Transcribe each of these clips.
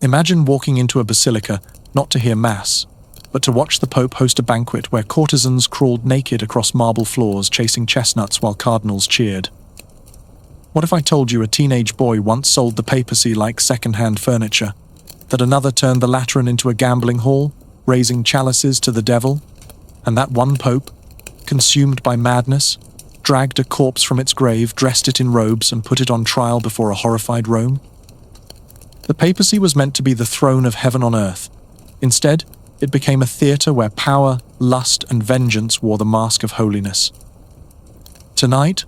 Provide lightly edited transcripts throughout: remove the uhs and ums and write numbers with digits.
Imagine walking into a basilica not to hear Mass, but to watch the Pope host a banquet where courtesans crawled naked across marble floors chasing chestnuts while cardinals cheered. What if I told you a teenage boy once sold the papacy like second-hand furniture, that another turned the Lateran into a gambling hall, raising chalices to the devil, and that one pope, consumed by madness, dragged a corpse from its grave, dressed it in robes, and put it on trial before a horrified Rome? The papacy was meant to be the throne of heaven on earth. Instead, it became a theatre where power, lust, and vengeance wore the mask of holiness. Tonight,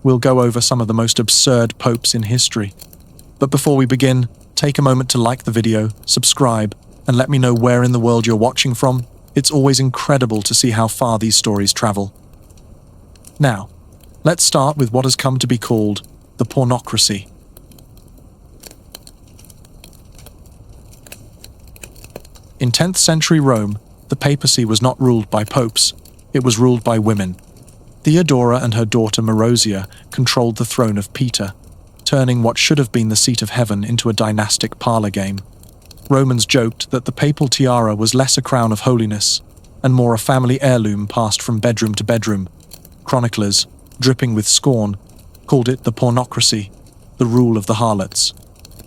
we'll go over some of the most absurd popes in history. But before we begin, take a moment to like the video, subscribe, and let me know where in the world you're watching from. It's always incredible to see how far these stories travel. Now, let's start with what has come to be called the Pornocracy. In 10th century Rome, the papacy was not ruled by popes, it was ruled by women. Theodora and her daughter Marozia controlled the throne of Peter, turning what should have been the seat of heaven into a dynastic parlor game. Romans joked that the papal tiara was less a crown of holiness and more a family heirloom passed from bedroom to bedroom. Chroniclers, dripping with scorn, called it the Pornocracy, the rule of the Harlots.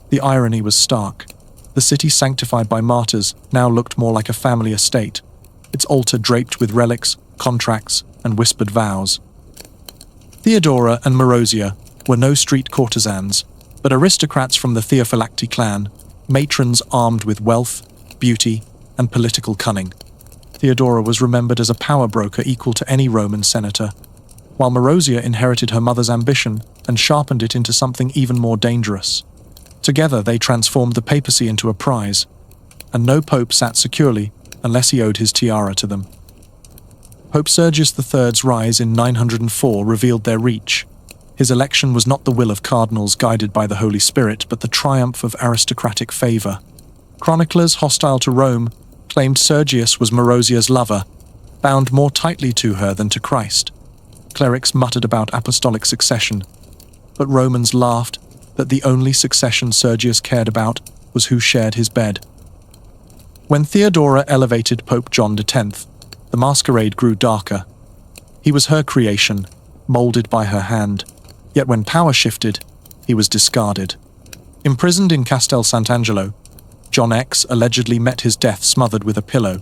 The irony was stark. The city sanctified by martyrs now looked more like a family estate, its altar draped with relics, contracts, and whispered vows. Theodora and Marozia were no street courtesans, but aristocrats from the Theophylacti clan, matrons armed with wealth, beauty, and political cunning. Theodora was remembered as a power broker equal to any Roman senator, while Marozia inherited her mother's ambition and sharpened it into something even more dangerous. Together they transformed the papacy into a prize, and no pope sat securely unless he owed his tiara to them. Pope Sergius III's rise in 904 revealed their reach. His election was not the will of cardinals guided by the Holy Spirit, but the triumph of aristocratic favor. Chroniclers hostile to Rome claimed Sergius was Marozia's lover, bound more tightly to her than to Christ. Clerics muttered about apostolic succession, but Romans laughed that the only succession Sergius cared about was who shared his bed. When Theodora elevated Pope John X, the masquerade grew darker. He was her creation, molded by her hand, yet when power shifted, he was discarded. Imprisoned in Castel Sant'Angelo, John X allegedly met his death smothered with a pillow,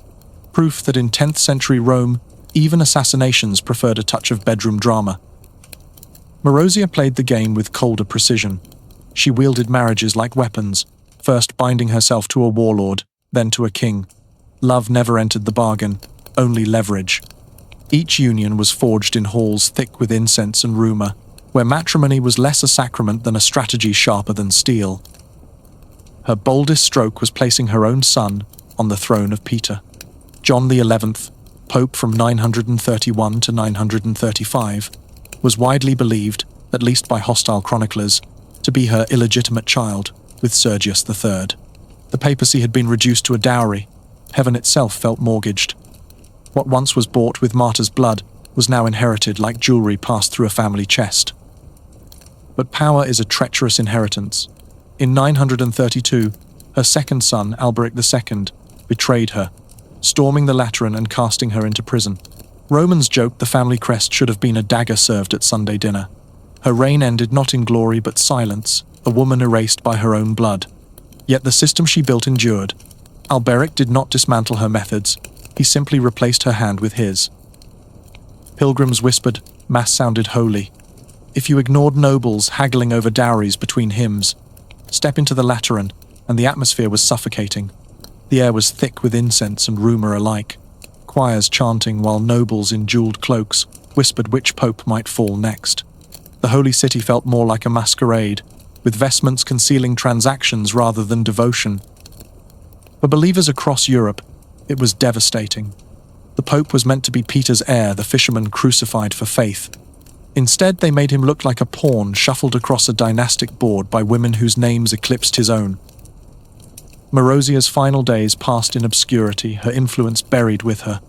proof that in 10th century Rome, even assassinations preferred a touch of bedroom drama. Marozia played the game with colder precision. She wielded marriages like weapons, first binding herself to a warlord, then to a king. Love never entered the bargain, only leverage. Each union was forged in halls thick with incense and rumor, where matrimony was less a sacrament than a strategy sharper than steel. Her boldest stroke was placing her own son on the throne of Peter. John XI, Pope from 931 to 935, was widely believed, at least by hostile chroniclers, to be her illegitimate child, with Sergius III. The papacy had been reduced to a dowry. Heaven itself felt mortgaged. What once was bought with martyr's blood was now inherited like jewelry passed through a family chest. But power is a treacherous inheritance. In 932, her second son, Alberic II, betrayed her, storming the Lateran and casting her into prison. Romans joked the family crest should have been a dagger served at Sunday dinner. Her reign ended not in glory but silence, a woman erased by her own blood. Yet the system she built endured. Alberic did not dismantle her methods, he simply replaced her hand with his. Pilgrims whispered, Mass sounded holy. If you ignored nobles haggling over dowries between hymns, step into the Lateran, and the atmosphere was suffocating. The air was thick with incense and rumor alike, choirs chanting while nobles in jeweled cloaks whispered which pope might fall next. The holy city felt more like a masquerade, with vestments concealing transactions rather than devotion. For believers across Europe, it was devastating. The Pope was meant to be Peter's heir, the fisherman crucified for faith. Instead, they made him look like a pawn shuffled across a dynastic board by women whose names eclipsed his own. Marozia's final days passed in obscurity, her influence buried with her.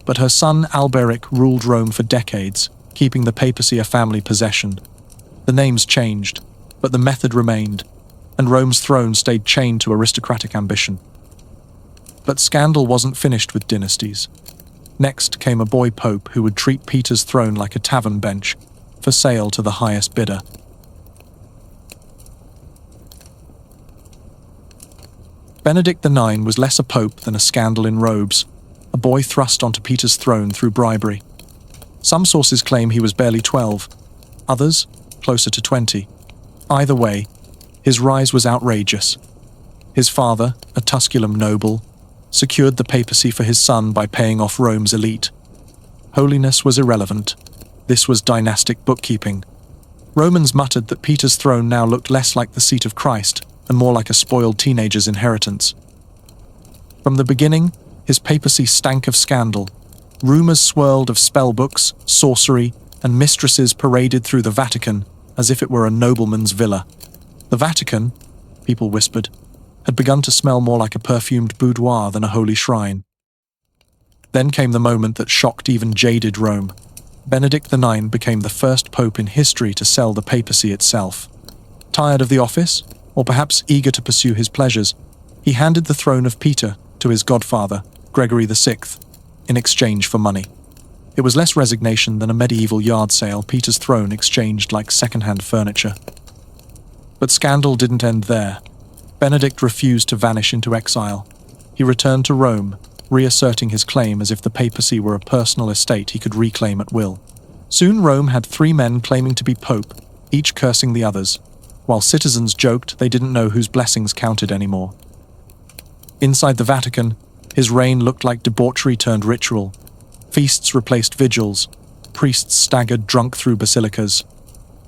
But her son Alberic ruled Rome for decades, keeping the papacy a family possession. The names changed, but the method remained. and Rome's throne stayed chained to aristocratic ambition. But scandal wasn't finished with dynasties. Next came a boy pope who would treat Peter's throne like a tavern bench, for sale to the highest bidder. Benedict IX was less a pope than a scandal in robes, a boy thrust onto Peter's throne through bribery. Some sources claim he was barely 12, others closer to 20. Either way, his rise was outrageous. His father, a Tusculum noble, secured the papacy for his son by paying off Rome's elite. Holiness was irrelevant. This was dynastic bookkeeping. Romans muttered that Peter's throne now looked less like the seat of Christ and more like a spoiled teenager's inheritance. From the beginning, his papacy stank of scandal. Rumors swirled of spellbooks, sorcery, and mistresses paraded through the Vatican as if it were a nobleman's villa. The Vatican, people whispered, had begun to smell more like a perfumed boudoir than a holy shrine. Then came the moment that shocked even jaded Rome. Benedict IX became the first pope in history to sell the papacy itself. Tired of the office, or perhaps eager to pursue his pleasures, he handed the throne of Peter to his godfather, Gregory VI, in exchange for money. It was less resignation than a medieval yard sale, Peter's throne exchanged like second-hand furniture. But scandal didn't end there. Benedict refused to vanish into exile. He returned to Rome, reasserting his claim as if the papacy were a personal estate he could reclaim at will. Soon Rome had 3 men claiming to be pope, each cursing the others, while citizens joked they didn't know whose blessings counted anymore. Inside the Vatican, his reign looked like debauchery turned ritual. Feasts replaced vigils. Priests staggered drunk through basilicas.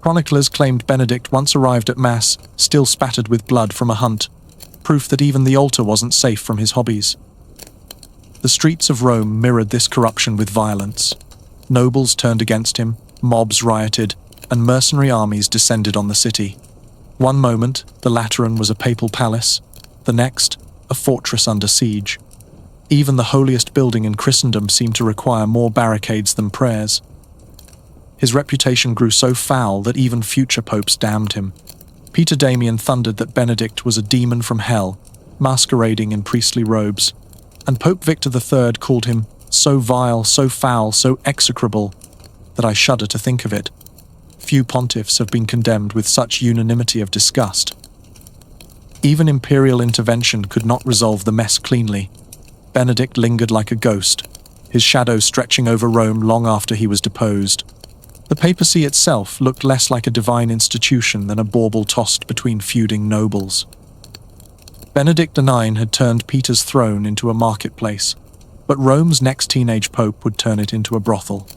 Chroniclers claimed Benedict once arrived at Mass, still spattered with blood from a hunt, proof that even the altar wasn't safe from his hobbies. The streets of Rome mirrored this corruption with violence. Nobles turned against him, mobs rioted, and mercenary armies descended on the city. One moment, the Lateran was a papal palace, the next, a fortress under siege. Even the holiest building in Christendom seemed to require more barricades than prayers. His reputation grew so foul that even future popes damned him. Peter Damian thundered that Benedict was a demon from hell, masquerading in priestly robes, and Pope Victor III called him so vile, so foul, so execrable, that I shudder to think of it. Few pontiffs have been condemned with such unanimity of disgust. Even imperial intervention could not resolve the mess cleanly. Benedict lingered like a ghost, his shadow stretching over Rome long after he was deposed. The papacy itself looked less like a divine institution than a bauble tossed between feuding nobles. Benedict IX had turned Peter's throne into a marketplace, but Rome's next teenage pope would turn it into a brothel.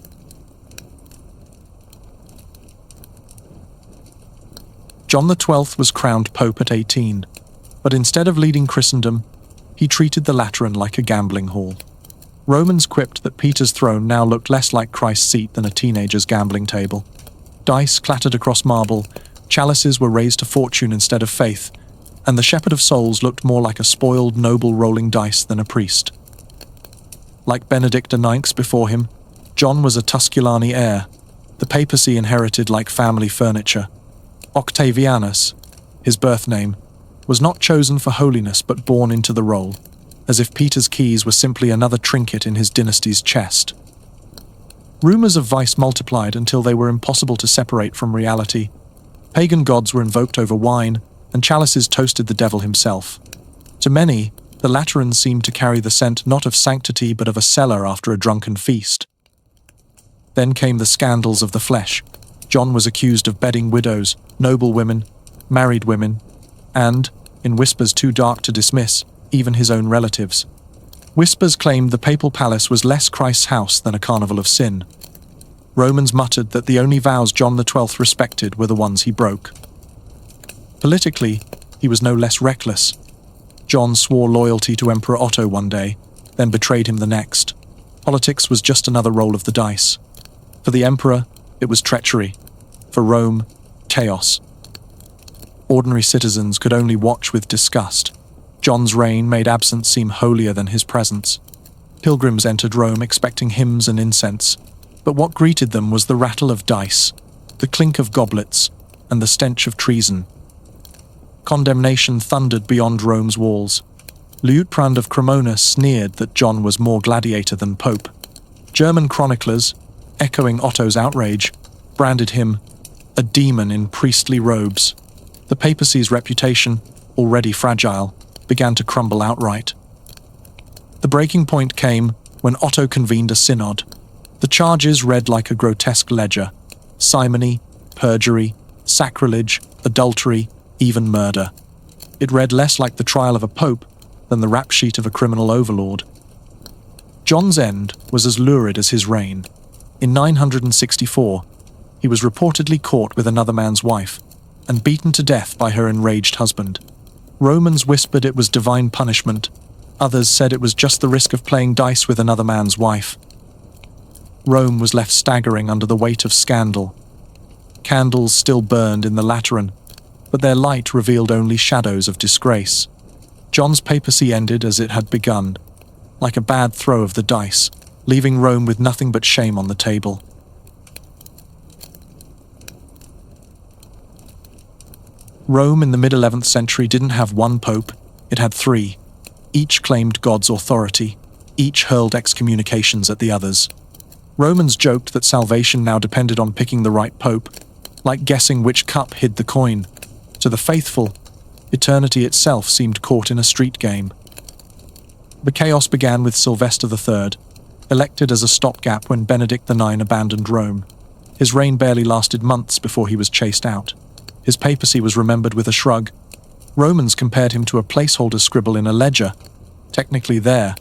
John XII was crowned pope at 18, but instead of leading Christendom, he treated the Lateran like a gambling hall. Romans quipped that Peter's throne now looked less like Christ's seat than a teenager's gambling table. Dice clattered across marble, chalices were raised to fortune instead of faith, and the shepherd of souls looked more like a spoiled noble rolling dice than a priest. Like Benedict IX before him, John was a Tusculani heir, the papacy inherited like family furniture. Octavianus, his birth name, was not chosen for holiness but born into the role, as if Peter's keys were simply another trinket in his dynasty's chest. Rumors of vice multiplied until they were impossible to separate from reality. Pagan gods were invoked over wine, and chalices toasted the devil himself. To many, the Lateran seemed to carry the scent not of sanctity but of a cellar after a drunken feast. Then came the scandals of the flesh. John was accused of bedding widows, noble women, married women, and, in whispers too dark to dismiss, even his own relatives. Whispers claimed the papal palace was less Christ's house than a carnival of sin. Romans muttered that the only vows John XII respected were the ones he broke. Politically, he was no less reckless. John swore loyalty to Emperor Otto one day, then betrayed him the next. Politics was just another roll of the dice. For the emperor, it was treachery. For Rome, chaos. Ordinary citizens could only watch with disgust. John's reign made absence seem holier than his presence. Pilgrims entered Rome expecting hymns and incense, but what greeted them was the rattle of dice, the clink of goblets, and the stench of treason. Condemnation thundered beyond Rome's walls. Liutprand of Cremona sneered that John was more gladiator than pope. German chroniclers, echoing Otto's outrage, branded him a demon in priestly robes. The papacy's reputation, already fragile, began to crumble outright. The breaking point came when Otto convened a synod. The charges read like a grotesque ledger: simony, perjury, sacrilege, adultery, even murder. It read less like the trial of a pope than the rap sheet of a criminal overlord. John's end was as lurid as his reign. In 964, he was reportedly caught with another man's wife and beaten to death by her enraged husband. Romans whispered it was divine punishment. Others said it was just the risk of playing dice with another man's wife. Rome was left staggering under the weight of scandal. Candles still burned in the Lateran, but their light revealed only shadows of disgrace. John's papacy ended as it had begun, like a bad throw of the dice, leaving Rome with nothing but shame on the table. Rome in the mid-11th century didn't have one pope, it had three. Each claimed God's authority, each hurled excommunications at the others. Romans joked that salvation now depended on picking the right pope, like guessing which cup hid the coin. To the faithful, eternity itself seemed caught in a street game. The chaos began with Sylvester III, elected as a stopgap when Benedict IX abandoned Rome. His reign barely lasted months before he was chased out. His papacy was remembered with a shrug. Romans compared him to a placeholder scribble in a ledger, technically there,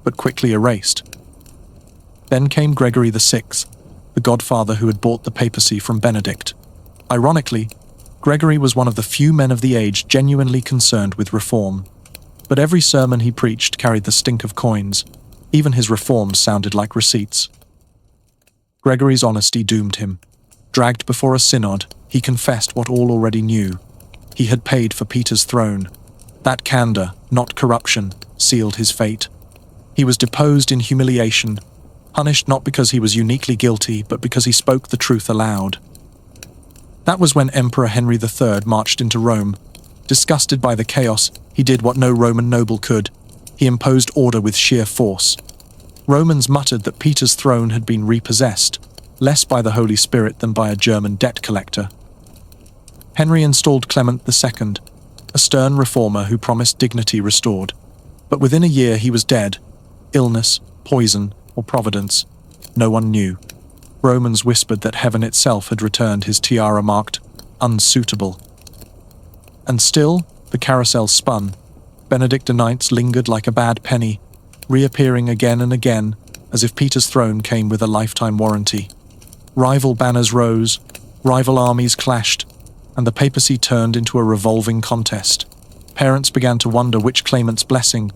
but quickly erased. Then came Gregory VI, the godfather who had bought the papacy from Benedict. Ironically, Gregory was one of the few men of the age genuinely concerned with reform. But every sermon he preached carried the stink of coins. Even his reforms sounded like receipts. Gregory's honesty doomed him. Dragged before a synod, he confessed what all already knew. He had paid for Peter's throne. That candor, not corruption, sealed his fate. He was deposed in humiliation, punished not because he was uniquely guilty, but because he spoke the truth aloud. That was when Emperor Henry III marched into Rome. Disgusted by the chaos, he did what no Roman noble could. He imposed order with sheer force. Romans muttered that Peter's throne had been repossessed, less by the Holy Spirit than by a German debt collector. Henry installed Clement II, a stern reformer who promised dignity restored. But within a year he was dead. Illness, poison, or providence, no one knew. Romans whispered that heaven itself had returned his tiara marked unsuitable. And still, the carousel spun. Benedict IX lingered like a bad penny, reappearing again and again, as if Peter's throne came with a lifetime warranty. Rival banners rose, rival armies clashed, and the papacy turned into a revolving contest. Parents began to wonder which claimant's blessing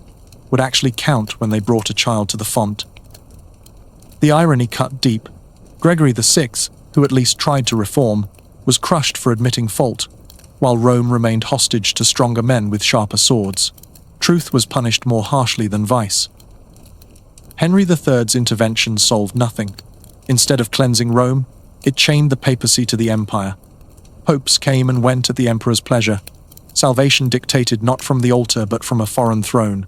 would actually count when they brought a child to the font. The irony cut deep. Gregory VI, who at least tried to reform, was crushed for admitting fault, while Rome remained hostage to stronger men with sharper swords. Truth was punished more harshly than vice. Henry III's intervention solved nothing. Instead of cleansing Rome, it chained the papacy to the empire. Popes came and went at the emperor's pleasure. Salvation dictated not from the altar but from a foreign throne.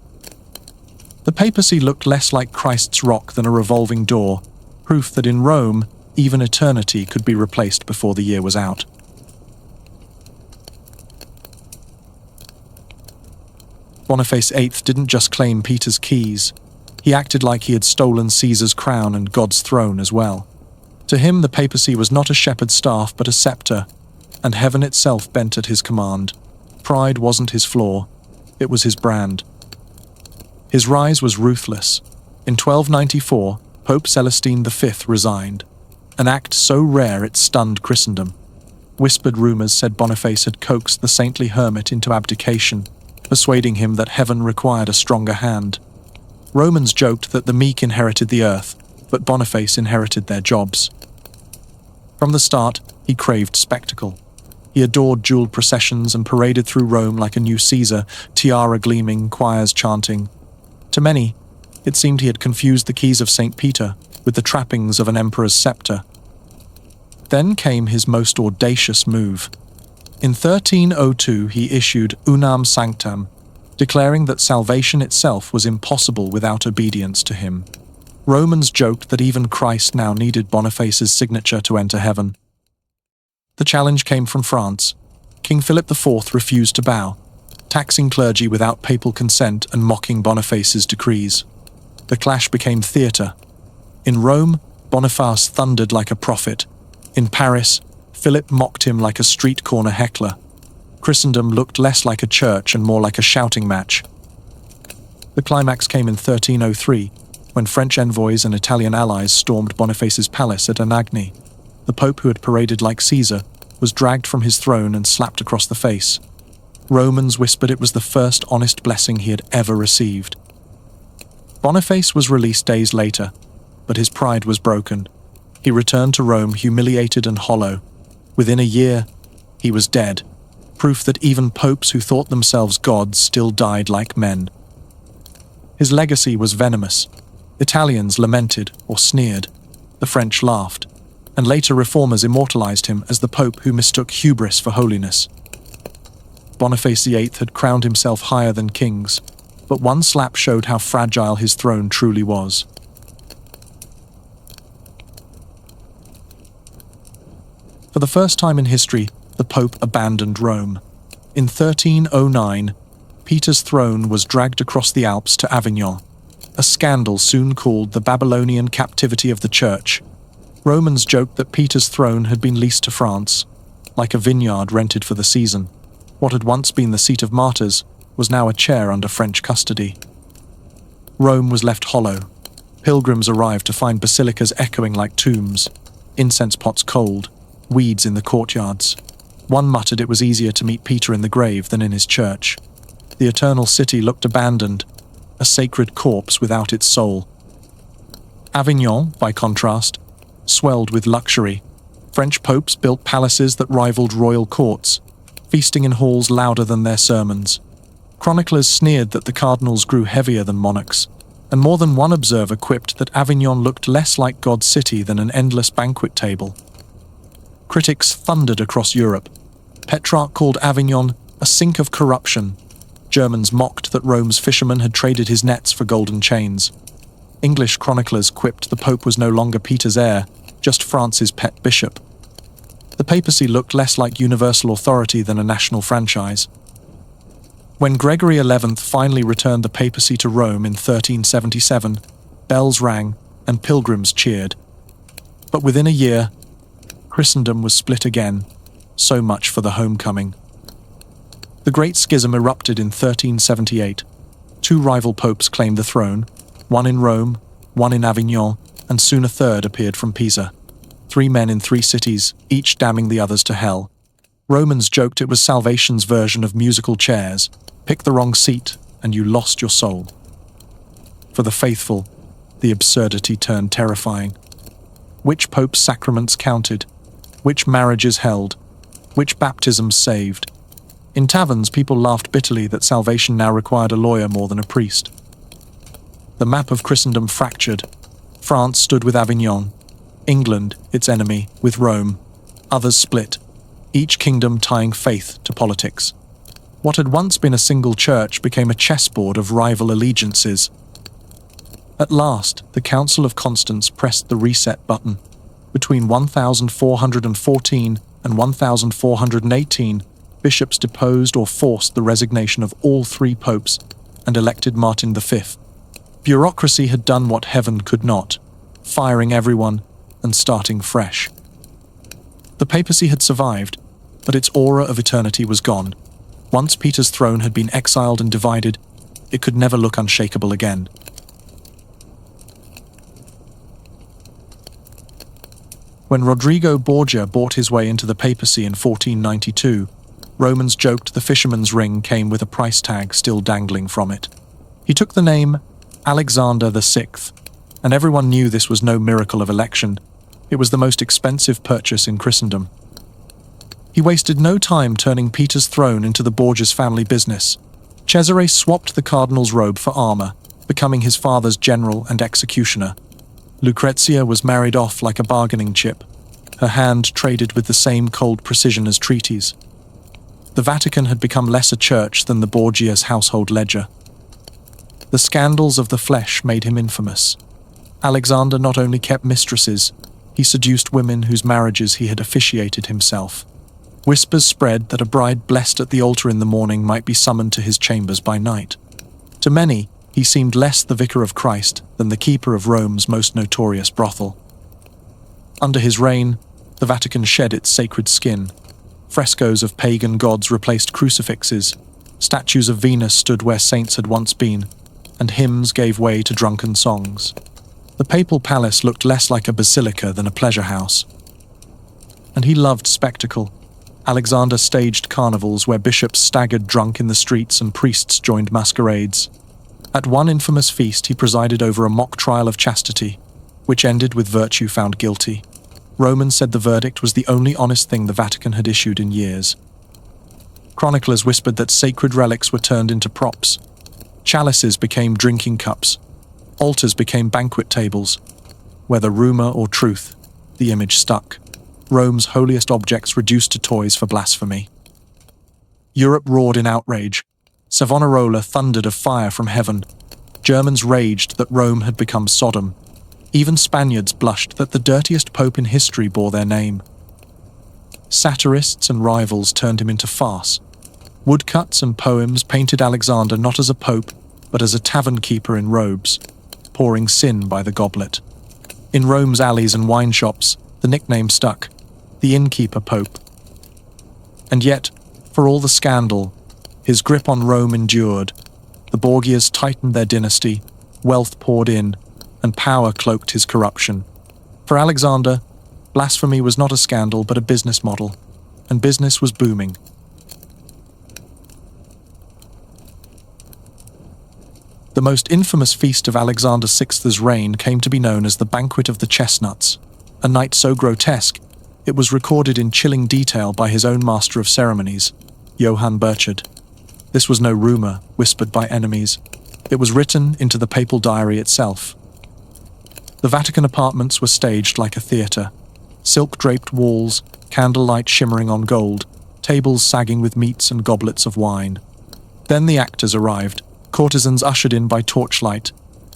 The papacy looked less like Christ's rock than a revolving door, proof that in Rome, even eternity could be replaced before the year was out. Boniface VIII didn't just claim Peter's keys. He acted like he had stolen Caesar's crown and God's throne as well. To him, the papacy was not a shepherd's staff but a scepter, and heaven itself bent at his command. Pride wasn't his flaw, it was his brand. His rise was ruthless. In 1294, Pope Celestine V resigned, an act so rare it stunned Christendom. Whispered rumors said Boniface had coaxed the saintly hermit into abdication, persuading him that heaven required a stronger hand. Romans joked that the meek inherited the earth, but Boniface inherited their jobs. From the start, he craved spectacle. He adored jeweled processions and paraded through Rome like a new Caesar, tiara gleaming, choirs chanting. To many, it seemed he had confused the keys of St. Peter with the trappings of an emperor's scepter. Then came his most audacious move. In 1302 he issued Unam Sanctam, declaring that salvation itself was impossible without obedience to him. Romans joked that even Christ now needed Boniface's signature to enter heaven. The challenge came from France. King Philip IV refused to bow, taxing clergy without papal consent and mocking Boniface's decrees. The clash became theatre. In Rome, Boniface thundered like a prophet. In Paris, Philip mocked him like a street corner heckler. Christendom looked less like a church and more like a shouting match. The climax came in 1303, when French envoys and Italian allies stormed Boniface's palace at Avignon. The Pope, who had paraded like Caesar, was dragged from his throne and slapped across the face. Romans whispered it was the first honest blessing he had ever received. Boniface was released days later, but his pride was broken. He returned to Rome humiliated and hollow. Within a year, he was dead, proof that even popes who thought themselves gods still died like men. His legacy was venomous. Italians lamented or sneered. The French laughed, and later reformers immortalized him as the pope who mistook hubris for holiness. Boniface VIII had crowned himself higher than kings, but one slap showed how fragile his throne truly was. For the first time in history, the Pope abandoned Rome. In 1309, Peter's throne was dragged across the Alps to Avignon, a scandal soon called the Babylonian Captivity of the Church. Romans joked that Peter's throne had been leased to France, like a vineyard rented for the season. What had once been the seat of martyrs was now a chair under French custody. Rome was left hollow. Pilgrims arrived to find basilicas echoing like tombs, incense pots cold, weeds in the courtyards. One muttered it was easier to meet Peter in the grave than in his church. The eternal city looked abandoned, a sacred corpse without its soul. Avignon, by contrast, swelled with luxury. French popes built palaces that rivaled royal courts, feasting in halls louder than their sermons. Chroniclers sneered that the cardinals grew heavier than monarchs, and more than one observer quipped that Avignon looked less like God's city than an endless banquet table. Critics thundered across Europe. Petrarch called Avignon a sink of corruption. Germans mocked that Rome's fisherman had traded his nets for golden chains. English chroniclers quipped the Pope was no longer Peter's heir, just France's pet bishop. The papacy looked less like universal authority than a national franchise. When Gregory XI finally returned the papacy to Rome in 1377, bells rang and pilgrims cheered. But within a year, Christendom was split again. So much for the homecoming. The Great Schism erupted in 1378. Two rival popes claimed the throne, one in Rome, one in Avignon, and soon a third appeared from Pisa. 3 men in 3 cities, each damning the others to hell. Romans joked it was salvation's version of musical chairs. Pick the wrong seat, and you lost your soul. For the faithful, the absurdity turned terrifying. Which pope's sacraments counted? Which marriages held? Which baptisms saved? In taverns, people laughed bitterly that salvation now required a lawyer more than a priest. The map of Christendom fractured. France stood with Avignon. England, its enemy, with Rome. Others split, each kingdom tying faith to politics. What had once been a single church became a chessboard of rival allegiances. At last, the Council of Constance pressed the reset button. Between 1414 and 1418, bishops deposed or forced the resignation of all 3 popes and elected Martin V. Bureaucracy had done what heaven could not, firing everyone and starting fresh. The papacy had survived, but its aura of eternity was gone. Once Peter's throne had been exiled and divided, it could never look unshakable again. When Rodrigo Borgia bought his way into the papacy in 1492, Romans joked the fisherman's ring came with a price tag still dangling from it. He took the name Alexander VI, and everyone knew this was no miracle of election. It was the most expensive purchase in Christendom. He wasted no time turning Peter's throne into the Borgia's family business. Cesare swapped the cardinal's robe for armor, becoming his father's general and executioner. Lucrezia was married off like a bargaining chip. Her hand traded with the same cold precision as treaties. The Vatican had become less a church than the Borgia's household ledger. The scandals of the flesh made him infamous. Alexander not only kept mistresses, he seduced women whose marriages he had officiated himself. Whispers spread that a bride blessed at the altar in the morning might be summoned to his chambers by night. To many, he seemed less the vicar of Christ than the keeper of Rome's most notorious brothel. Under his reign, the Vatican shed its sacred skin. Frescoes of pagan gods replaced crucifixes, statues of Venus stood where saints had once been, and hymns gave way to drunken songs. The papal palace looked less like a basilica than a pleasure house. And he loved spectacle. Alexander staged carnivals where bishops staggered drunk in the streets and priests joined masquerades. At one infamous feast he presided over a mock trial of chastity, which ended with virtue found guilty. Romans said the verdict was the only honest thing the Vatican had issued in years. Chroniclers whispered that sacred relics were turned into props. Chalices became drinking cups. Altars became banquet tables. Whether rumor or truth, the image stuck. Rome's holiest objects reduced to toys for blasphemy. Europe roared in outrage. Savonarola thundered of fire from heaven. Germans raged that Rome had become Sodom. Even Spaniards blushed that the dirtiest pope in history bore their name. Satirists and rivals turned him into farce. Woodcuts and poems painted Alexander not as a pope, but as a tavern keeper in robes, pouring sin by the goblet. In Rome's alleys and wine shops, the nickname stuck, the Innkeeper Pope. And yet, for all the scandal, his grip on Rome endured. The Borgias tightened their dynasty, wealth poured in, and power cloaked his corruption. For Alexander, blasphemy was not a scandal but a business model, and business was booming. The most infamous feast of Alexander VI's reign came to be known as the Banquet of the Chestnuts, a night so grotesque it was recorded in chilling detail by his own master of ceremonies, Johann Burchard. This was no rumor whispered by enemies. It was written into the papal diary itself. The Vatican apartments were staged like a theatre. Silk-draped walls, candlelight shimmering on gold, tables sagging with meats and goblets of wine. Then the actors arrived, courtesans ushered in by torchlight,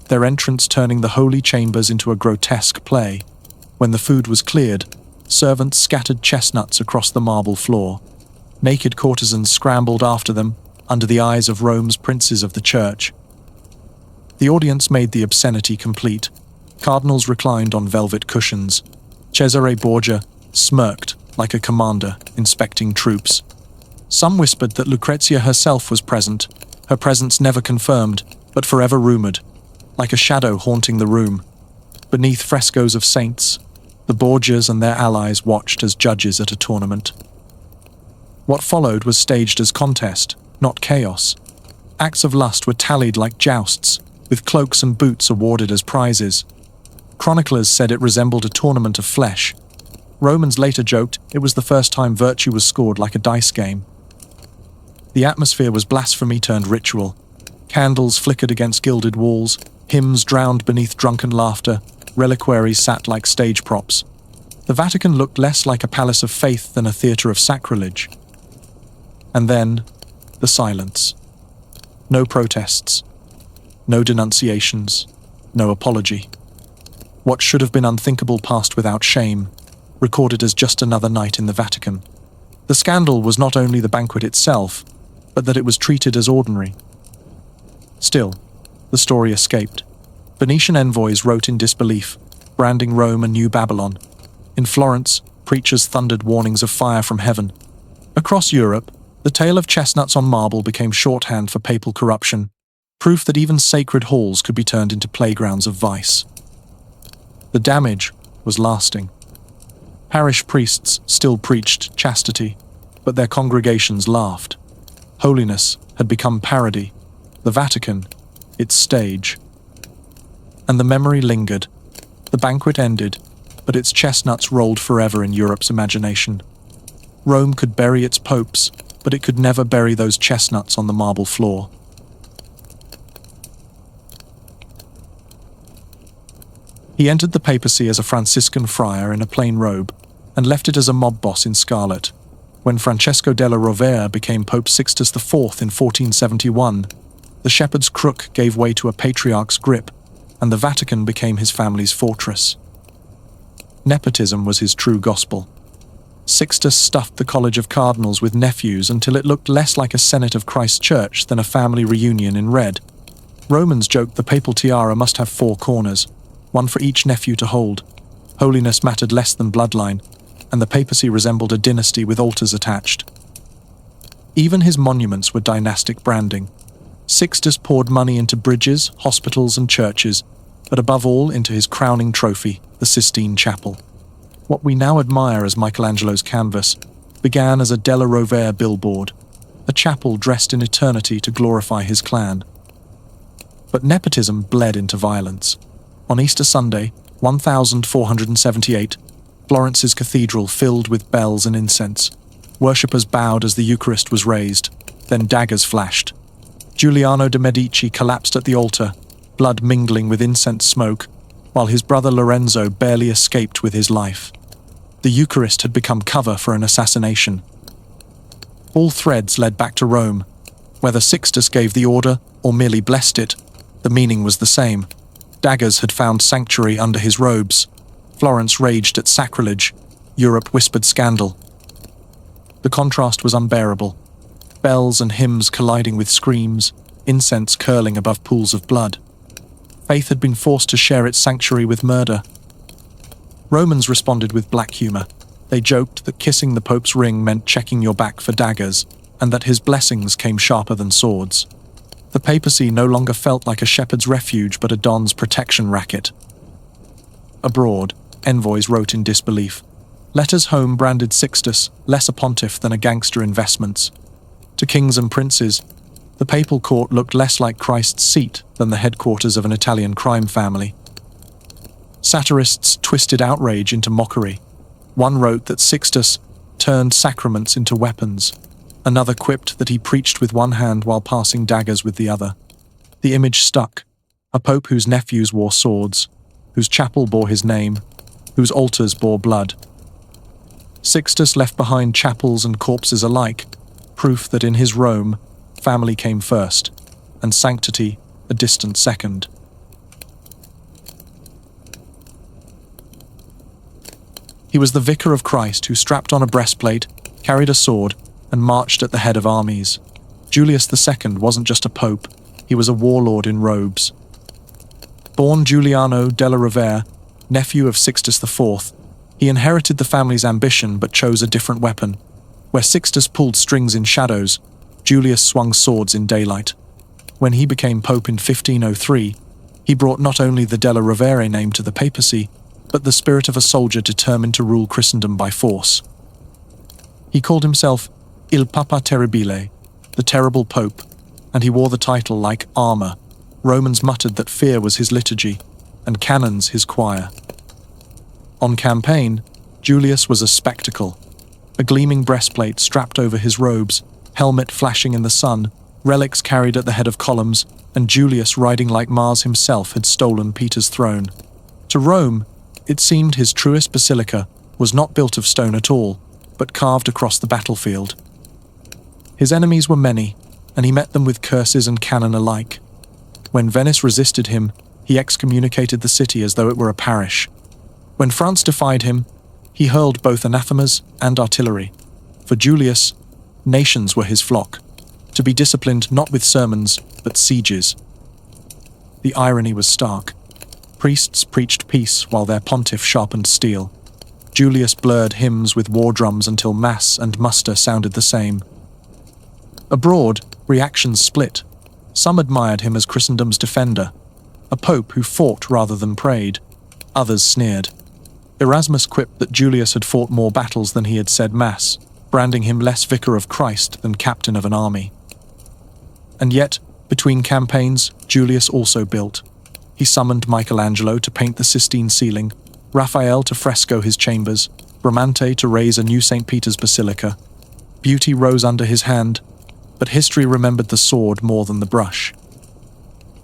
their entrance turning the holy chambers into a grotesque play. When the food was cleared, servants scattered chestnuts across the marble floor. Naked courtesans scrambled after them, under the eyes of Rome's princes of the church. The audience made the obscenity complete. Cardinals reclined on velvet cushions. Cesare Borgia smirked like a commander inspecting troops. Some whispered that Lucrezia herself was present, her presence never confirmed, but forever rumored, like a shadow haunting the room. Beneath frescoes of saints, the Borgias and their allies watched as judges at a tournament. What followed was staged as contest, not chaos. Acts of lust were tallied like jousts, with cloaks and boots awarded as prizes. Chroniclers said it resembled a tournament of flesh. Romans later joked it was the first time virtue was scored like a dice game. The atmosphere was blasphemy turned ritual. Candles flickered against gilded walls, hymns drowned beneath drunken laughter, reliquaries sat like stage props. The Vatican looked less like a palace of faith than a theatre of sacrilege. And then, the silence. No protests. No denunciations. No apology. What should have been unthinkable passed without shame, recorded as just another night in the Vatican. The scandal was not only the banquet itself, but that it was treated as ordinary. Still, the story escaped. Venetian envoys wrote in disbelief, branding Rome a new Babylon. In Florence, preachers thundered warnings of fire from heaven. Across Europe, the tale of chestnuts on marble became shorthand for papal corruption, proof that even sacred halls could be turned into playgrounds of vice. The damage was lasting. Parish priests still preached chastity, but their congregations laughed. Holiness had become parody, the Vatican, its stage. And the memory lingered. The banquet ended, but its chestnuts rolled forever in Europe's imagination. Rome could bury its popes, but it could never bury those chestnuts on the marble floor. He entered the papacy as a Franciscan friar in a plain robe, and left it as a mob boss in scarlet. When Francesco della Rovere became Pope Sixtus IV in 1471, the shepherd's crook gave way to a patriarch's grip, and the Vatican became his family's fortress. Nepotism was his true gospel. Sixtus stuffed the College of Cardinals with nephews until it looked less like a Senate of Christ Church than a family reunion in red. Romans joked the papal tiara must have 4 corners, one for each nephew to hold. Holiness mattered less than bloodline, and the papacy resembled a dynasty with altars attached. Even his monuments were dynastic branding. Sixtus poured money into bridges, hospitals, and churches, but above all into his crowning trophy, the Sistine Chapel. What we now admire as Michelangelo's canvas began as a Della Rovere billboard, a chapel dressed in eternity to glorify his clan. But nepotism bled into violence. On Easter Sunday, 1478, Florence's cathedral filled with bells and incense. Worshippers bowed as the Eucharist was raised, then daggers flashed. Giuliano de' Medici collapsed at the altar, blood mingling with incense smoke, while his brother Lorenzo barely escaped with his life. The Eucharist had become cover for an assassination. All threads led back to Rome. Whether Sixtus gave the order or merely blessed it, the meaning was the same. Daggers had found sanctuary under his robes. Florence raged at sacrilege. Europe whispered scandal. The contrast was unbearable. Bells and hymns colliding with screams, incense curling above pools of blood. Faith had been forced to share its sanctuary with murder. Romans responded with black humor. They joked that kissing the Pope's ring meant checking your back for daggers, and that his blessings came sharper than swords. The papacy no longer felt like a shepherd's refuge but a don's protection racket. Abroad, envoys wrote in disbelief. Letters home branded Sixtus less a pontiff than a gangster investments. To kings and princes, the papal court looked less like Christ's seat than the headquarters of an Italian crime family. Satirists twisted outrage into mockery. One wrote that Sixtus turned sacraments into weapons. Another quipped that he preached with one hand while passing daggers with the other. The image stuck. A pope whose nephews wore swords, whose chapel bore his name, whose altars bore blood. Sixtus left behind chapels and corpses alike, proof that in his Rome, family came first, and sanctity a distant second. He was the vicar of Christ who strapped on a breastplate, carried a sword, and marched at the head of armies. Julius II wasn't just a pope, he was a warlord in robes. Born Giuliano della Rovere, nephew of Sixtus IV, he inherited the family's ambition but chose a different weapon. Where Sixtus pulled strings in shadows, Julius swung swords in daylight. When he became pope in 1503, he brought not only the della Rovere name to the papacy, but the spirit of a soldier determined to rule Christendom by force. He called himself Il Papa Terribile, the terrible pope, and he wore the title like armor. Romans muttered that fear was his liturgy, and cannons his choir. On campaign, Julius was a spectacle. A gleaming breastplate strapped over his robes, helmet flashing in the sun, relics carried at the head of columns, and Julius riding like Mars himself had stolen Peter's throne. To Rome, it seemed his truest basilica was not built of stone at all, but carved across the battlefield. His enemies were many, and he met them with curses and cannon alike. When Venice resisted him, he excommunicated the city as though it were a parish. When France defied him, he hurled both anathemas and artillery. For Julius, nations were his flock, to be disciplined not with sermons, but sieges. The irony was stark. Priests preached peace while their pontiff sharpened steel. Julius blurred hymns with war drums until mass and muster sounded the same. Abroad, reactions split. Some admired him as Christendom's defender, a pope who fought rather than prayed. Others sneered. Erasmus quipped that Julius had fought more battles than he had said mass, branding him less vicar of Christ than captain of an army. And yet, between campaigns, Julius also built. He summoned Michelangelo to paint the Sistine ceiling, Raphael to fresco his chambers, Bramante to raise a new St. Peter's Basilica. Beauty rose under his hand, but history remembered the sword more than the brush.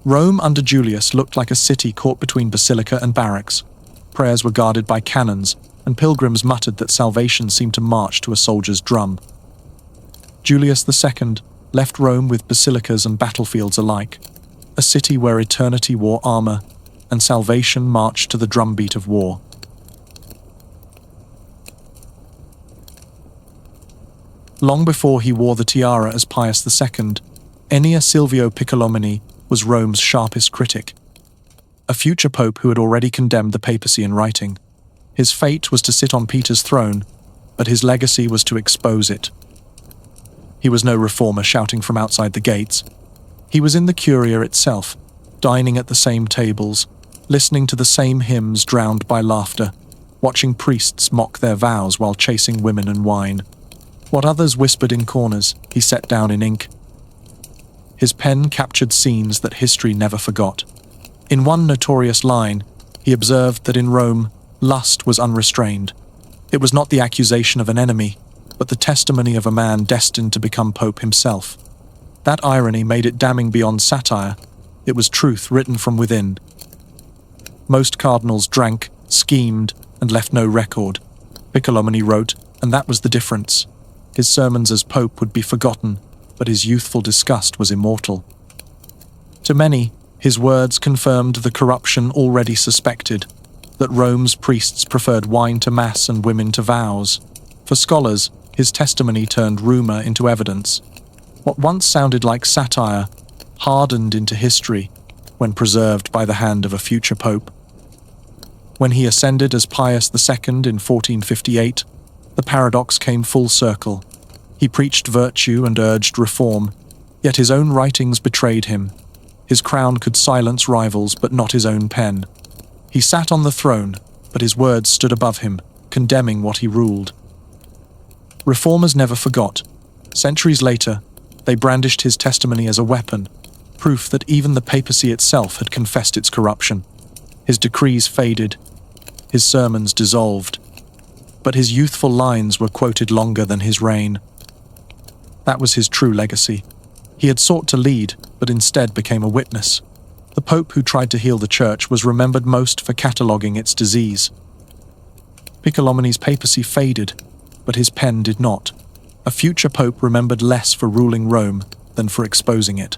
Rome under Julius looked like a city caught between basilica and barracks. Prayers were guarded by cannons, and pilgrims muttered that salvation seemed to march to a soldier's drum. Julius II left Rome with basilicas and battlefields alike, a city where eternity wore armor and salvation marched to the drumbeat of war. Long before he wore the tiara as Pius II, Ennio Silvio Piccolomini was Rome's sharpest critic, a future pope who had already condemned the papacy in writing. His fate was to sit on Peter's throne, but his legacy was to expose it. He was no reformer shouting from outside the gates. He was in the Curia itself, dining at the same tables, listening to the same hymns drowned by laughter, watching priests mock their vows while chasing women and wine. What others whispered in corners, he set down in ink. His pen captured scenes that history never forgot. In one notorious line, he observed that in Rome, lust was unrestrained. It was not the accusation of an enemy, but the testimony of a man destined to become pope himself. That irony made it damning beyond satire. It was truth written from within. Most cardinals drank, schemed, and left no record. Piccolomini wrote, and that was the difference. His sermons as pope would be forgotten, but his youthful disgust was immortal. To many, his words confirmed the corruption already suspected, that Rome's priests preferred wine to mass and women to vows. For scholars, his testimony turned rumor into evidence. What once sounded like satire hardened into history when preserved by the hand of a future pope. When he ascended as Pius II in 1458, the paradox came full circle. He preached virtue and urged reform, yet his own writings betrayed him. His crown could silence rivals, but not his own pen. He sat on the throne, but his words stood above him, condemning what he ruled. Reformers never forgot. Centuries later, they brandished his testimony as a weapon, proof that even the papacy itself had confessed its corruption. His decrees faded, his sermons dissolved, but his youthful lines were quoted longer than his reign. That was his true legacy. He had sought to lead, but instead became a witness. The pope who tried to heal the church was remembered most for cataloguing its disease. Piccolomini's papacy faded, but his pen did not. A future pope remembered less for ruling Rome than for exposing it.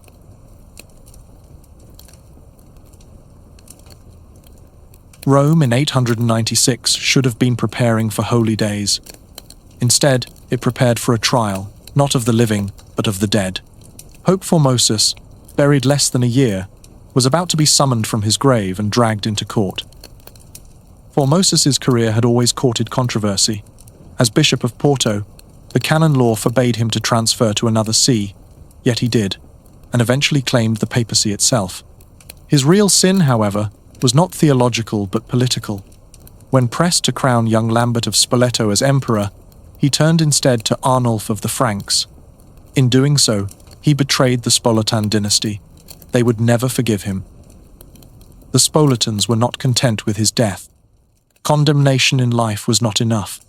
Rome in 896 should have been preparing for holy days. Instead, it prepared for a trial, not of the living, but of the dead. Pope Formosus, buried less than a year, was about to be summoned from his grave and dragged into court. Formosus's career had always courted controversy. As Bishop of Porto, the canon law forbade him to transfer to another see, yet he did, and eventually claimed the papacy itself. His real sin, however, was not theological but political. When pressed to crown young Lambert of Spoleto as emperor, he turned instead to Arnulf of the Franks. In doing so, he betrayed the Spoletan dynasty. They would never forgive him. The Spoletans were not content with his death. Condemnation in life was not enough.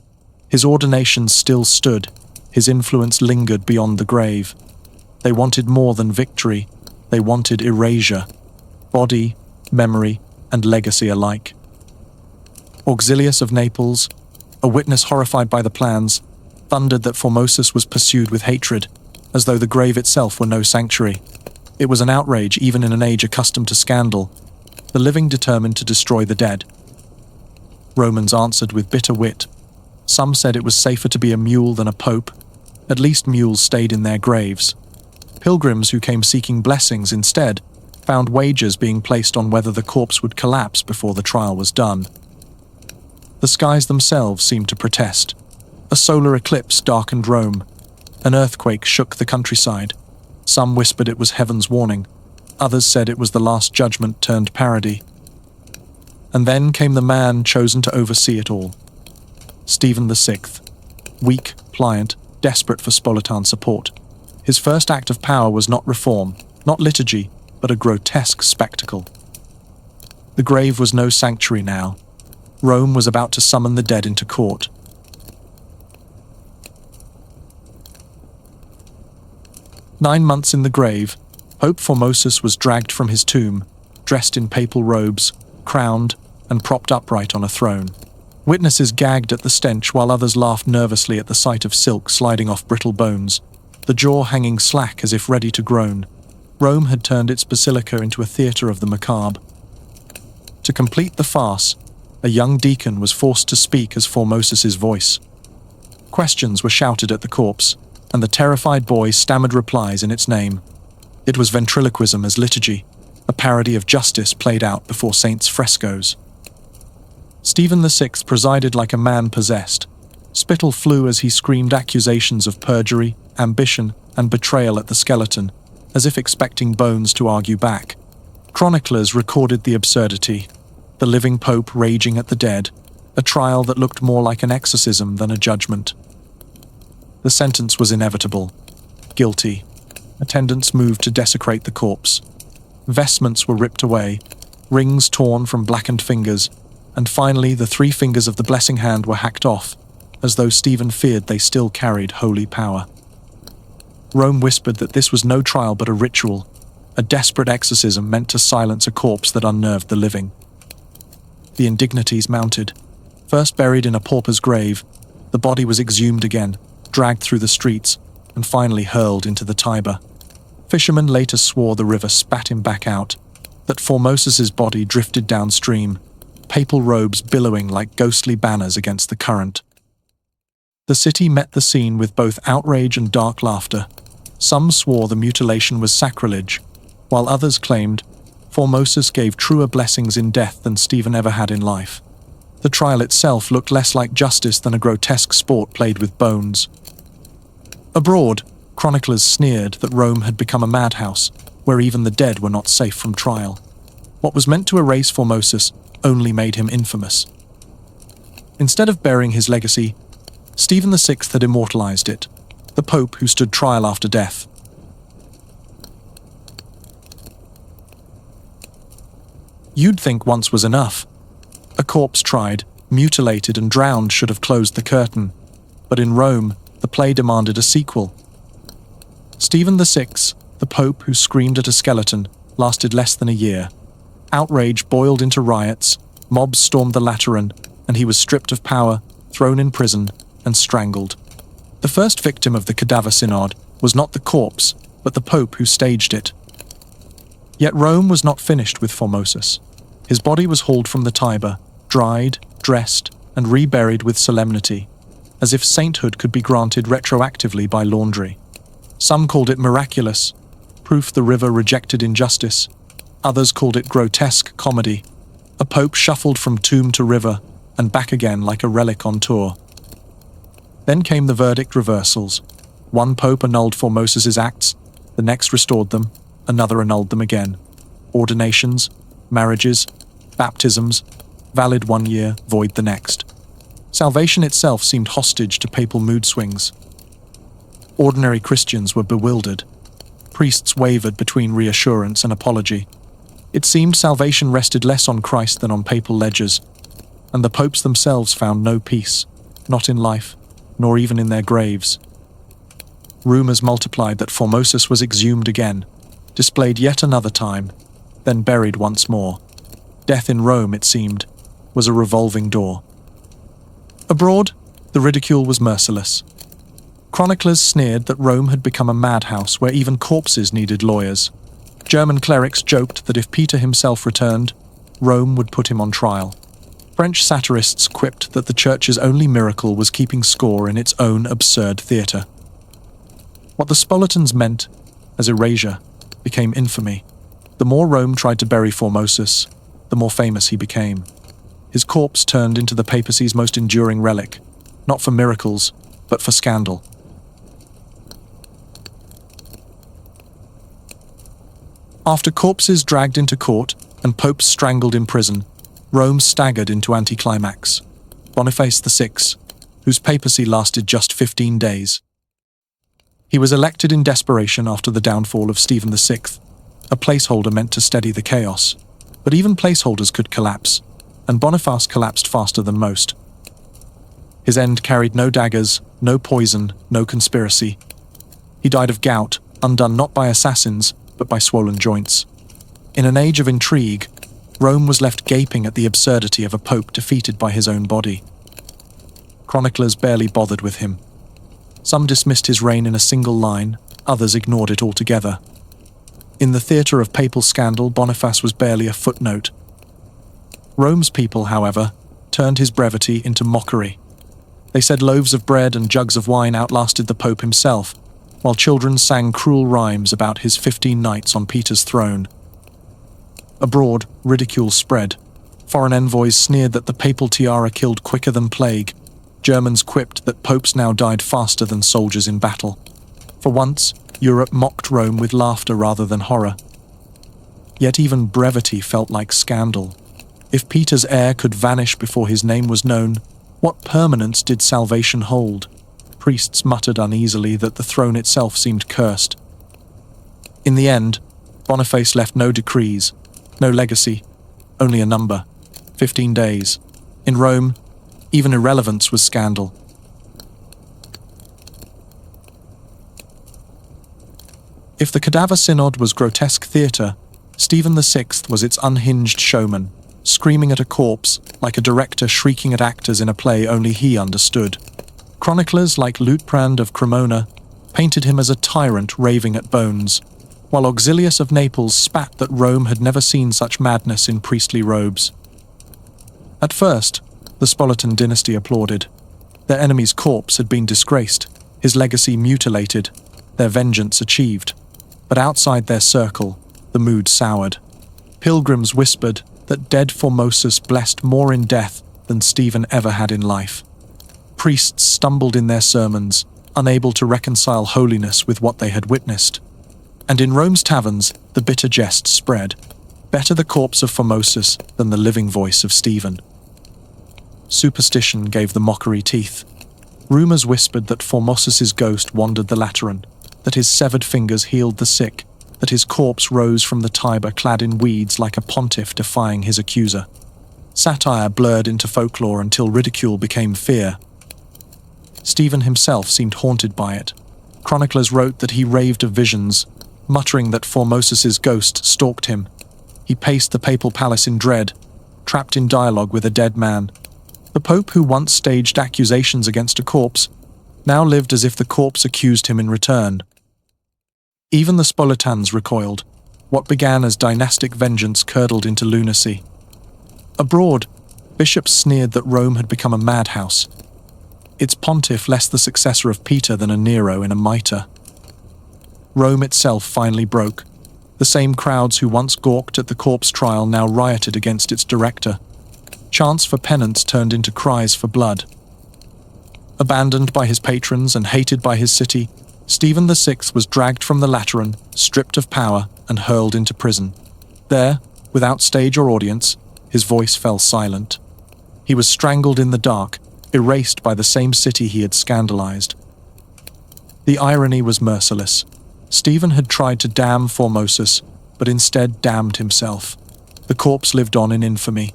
His ordination still stood, his influence lingered beyond the grave. They wanted more than victory, they wanted erasure, body, memory, and legacy alike. Auxilius of Naples, a witness horrified by the plans, thundered that Formosus was pursued with hatred, as though the grave itself were no sanctuary. It was an outrage even in an age accustomed to scandal. The living determined to destroy the dead. Romans answered with bitter wit. Some said it was safer to be a mule than a pope. At least mules stayed in their graves. Pilgrims who came seeking blessings instead found wagers being placed on whether the corpse would collapse before the trial was done. The skies themselves seemed to protest. A solar eclipse darkened Rome. An earthquake shook the countryside. Some whispered it was heaven's warning. Others said it was the last judgment turned parody. And then came the man chosen to oversee it all. Stephen VI, weak, pliant, desperate for Spoletan support. His first act of power was not reform, not liturgy, but a grotesque spectacle. The grave was no sanctuary now. Rome was about to summon the dead into court. 9 months in the grave, Pope Formosus was dragged from his tomb, dressed in papal robes, crowned, and propped upright on a throne. Witnesses gagged at the stench while others laughed nervously at the sight of silk sliding off brittle bones, the jaw hanging slack as if ready to groan. Rome had turned its basilica into a theatre of the macabre. To complete the farce, a young deacon was forced to speak as Formosus's voice. Questions were shouted at the corpse, and the terrified boy stammered replies in its name. It was ventriloquism as liturgy, a parody of justice played out before saints' frescoes. Stephen VI presided like a man possessed. Spittle flew as he screamed accusations of perjury, ambition, and betrayal at the skeleton, as if expecting bones to argue back. Chroniclers recorded the absurdity, the living pope raging at the dead, a trial that looked more like an exorcism than a judgment. The sentence was inevitable. Guilty. Attendants moved to desecrate the corpse. Vestments were ripped away, rings torn from blackened fingers, and finally the 3 fingers of the blessing hand were hacked off, as though Stephen feared they still carried holy power. Rome whispered that this was no trial but a ritual, a desperate exorcism meant to silence a corpse that unnerved the living. The indignities mounted. First buried in a pauper's grave, the body was exhumed again, dragged through the streets, and finally hurled into the Tiber. Fishermen later swore the river spat him back out, that Formosus's body drifted downstream, papal robes billowing like ghostly banners against the current. The city met the scene with both outrage and dark laughter. Some swore the mutilation was sacrilege, while others claimed Formosus gave truer blessings in death than Stephen ever had in life. The trial itself looked less like justice than a grotesque sport played with bones. Abroad, chroniclers sneered that Rome had become a madhouse, where even the dead were not safe from trial. What was meant to erase Formosus only made him infamous. Instead of burying his legacy, Stephen VI had immortalized it, the Pope who stood trial after death. You'd think once was enough. A corpse tried, mutilated and drowned should have closed the curtain, but in Rome, the play demanded a sequel. Stephen VI, the Pope who screamed at a skeleton, lasted less than a year. Outrage boiled into riots, mobs stormed the Lateran, and he was stripped of power, thrown in prison, and strangled. The first victim of the Cadaver Synod was not the corpse, but the Pope who staged it. Yet Rome was not finished with Formosus. His body was hauled from the Tiber, dried, dressed, and reburied with solemnity, as if sainthood could be granted retroactively by laundry. Some called it miraculous, proof the river rejected injustice. Others called it grotesque comedy. A pope shuffled from tomb to river, and back again like a relic on tour. Then came the verdict reversals. One pope annulled Formosus's acts, the next restored them, another annulled them again. Ordinations, marriages, baptisms, valid 1 year, void the next. Salvation itself seemed hostage to papal mood swings. Ordinary Christians were bewildered. Priests wavered between reassurance and apology. It seemed salvation rested less on Christ than on papal ledgers, and the popes themselves found no peace, not in life, nor even in their graves. Rumours multiplied that Formosus was exhumed again, displayed yet another time, then buried once more. Death in Rome, it seemed, was a revolving door. Abroad, the ridicule was merciless. Chroniclers sneered that Rome had become a madhouse where even corpses needed lawyers. German clerics joked that if Peter himself returned, Rome would put him on trial. French satirists quipped that the Church's only miracle was keeping score in its own absurd theatre. What the Spolitans meant as erasure became infamy. The more Rome tried to bury Formosus, the more famous he became. His corpse turned into the papacy's most enduring relic, not for miracles, but for scandal. After corpses dragged into court and popes strangled in prison, Rome staggered into anticlimax. Boniface VI, whose papacy lasted just 15 days. He was elected in desperation after the downfall of Stephen VI, a placeholder meant to steady the chaos. But even placeholders could collapse, and Boniface collapsed faster than most. His end carried no daggers, no poison, no conspiracy. He died of gout, undone not by assassins, but by swollen joints. In an age of intrigue, Rome was left gaping at the absurdity of a pope defeated by his own body. Chroniclers barely bothered with him. Some dismissed his reign in a single line, others ignored it altogether. In the theatre of papal scandal, Boniface was barely a footnote. Rome's people, however, turned his brevity into mockery. They said loaves of bread and jugs of wine outlasted the Pope himself, while children sang cruel rhymes about his 15 nights on Peter's throne. Abroad, ridicule spread. Foreign envoys sneered that the papal tiara killed quicker than plague. Germans quipped that popes now died faster than soldiers in battle. For once, Europe mocked Rome with laughter rather than horror. Yet even brevity felt like scandal. If Peter's heir could vanish before his name was known, what permanence did salvation hold? Priests muttered uneasily that the throne itself seemed cursed. In the end, Boniface left no decrees, no legacy, only a number: 15 days. In Rome, even irrelevance was scandal. If the Cadaver Synod was grotesque theatre, Stephen VI was its unhinged showman, screaming at a corpse like a director shrieking at actors in a play only he understood. Chroniclers like Luitprand of Cremona painted him as a tyrant raving at bones, while Auxilius of Naples spat that Rome had never seen such madness in priestly robes. At first, the Spolitan dynasty applauded. Their enemy's corpse had been disgraced, his legacy mutilated, their vengeance achieved. But outside their circle, the mood soured. Pilgrims whispered that dead Formosus blessed more in death than Stephen ever had in life. Priests stumbled in their sermons, unable to reconcile holiness with what they had witnessed. And in Rome's taverns, the bitter jest spread. Better the corpse of Formosus than the living voice of Stephen. Superstition gave the mockery teeth. Rumours whispered that Formosus's ghost wandered the Lateran, that his severed fingers healed the sick, that his corpse rose from the Tiber clad in weeds like a pontiff defying his accuser. Satire blurred into folklore until ridicule became fear. Stephen himself seemed haunted by it. Chroniclers wrote that he raved of visions, muttering that Formosus's ghost stalked him. He paced the papal palace in dread, trapped in dialogue with a dead man. The Pope, who once staged accusations against a corpse, now lived as if the corpse accused him in return. Even the Spolitans recoiled. What began as dynastic vengeance curdled into lunacy. Abroad, bishops sneered that Rome had become a madhouse, its pontiff less the successor of Peter than a Nero in a mitre. Rome itself finally broke. The same crowds who once gawked at the corpse trial now rioted against its director. Chants for penance turned into cries for blood. Abandoned by his patrons and hated by his city, Stephen VI was dragged from the Lateran, stripped of power, and hurled into prison. There, without stage or audience, his voice fell silent. He was strangled in the dark, erased by the same city he had scandalized. The irony was merciless. Stephen had tried to damn Formosus, but instead damned himself. The corpse lived on in infamy.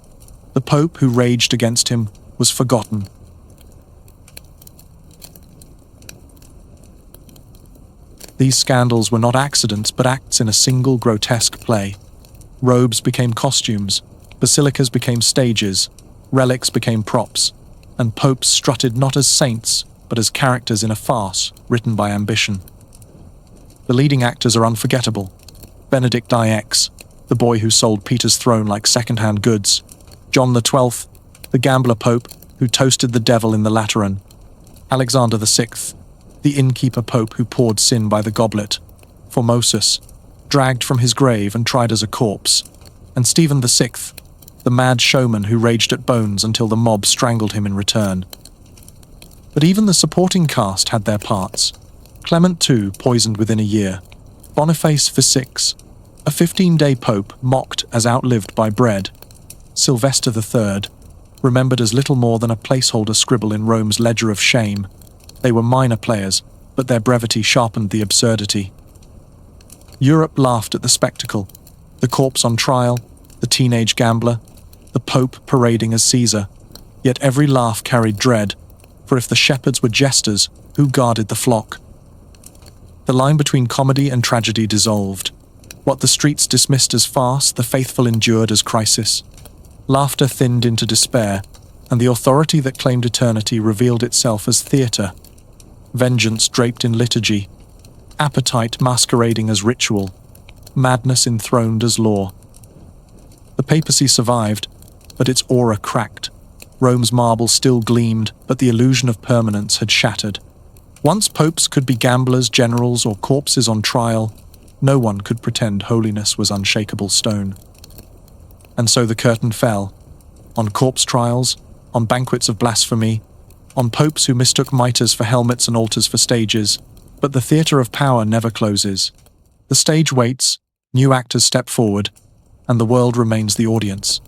The Pope who raged against him was forgotten. These scandals were not accidents but acts in a single grotesque play. Robes became costumes, basilicas became stages, relics became props, and popes strutted not as saints but as characters in a farce written by ambition. The leading actors are unforgettable. Benedict IX, the boy who sold Peter's throne like second-hand goods. John XII, the gambler pope who toasted the devil in the Lateran. Alexander VI, the innkeeper pope who poured sin by the goblet. Formosus, dragged from his grave and tried as a corpse. And Stephen VI, the mad showman who raged at bones until the mob strangled him in return. But even the supporting cast had their parts. Clement II poisoned within a year. Boniface VI, a 15-day pope mocked as outlived by bread. Sylvester III, remembered as little more than a placeholder scribble in Rome's ledger of shame. They were minor players, but their brevity sharpened the absurdity. Europe laughed at the spectacle. The corpse on trial, the teenage gambler, the Pope parading as Caesar. Yet every laugh carried dread, for if the shepherds were jesters, who guarded the flock? The line between comedy and tragedy dissolved. What the streets dismissed as farce, the faithful endured as crisis. Laughter thinned into despair, and the authority that claimed eternity revealed itself as theatre, vengeance draped in liturgy, appetite masquerading as ritual, madness enthroned as law. The papacy survived, but its aura cracked. Rome's marble still gleamed, but the illusion of permanence had shattered. Once popes could be gamblers, generals, or corpses on trial, no one could pretend holiness was unshakable stone. And so the curtain fell. On corpse trials, on banquets of blasphemy, on popes who mistook mitres for helmets and altars for stages. But the theatre of power never closes. The stage waits, new actors step forward, and the world remains the audience.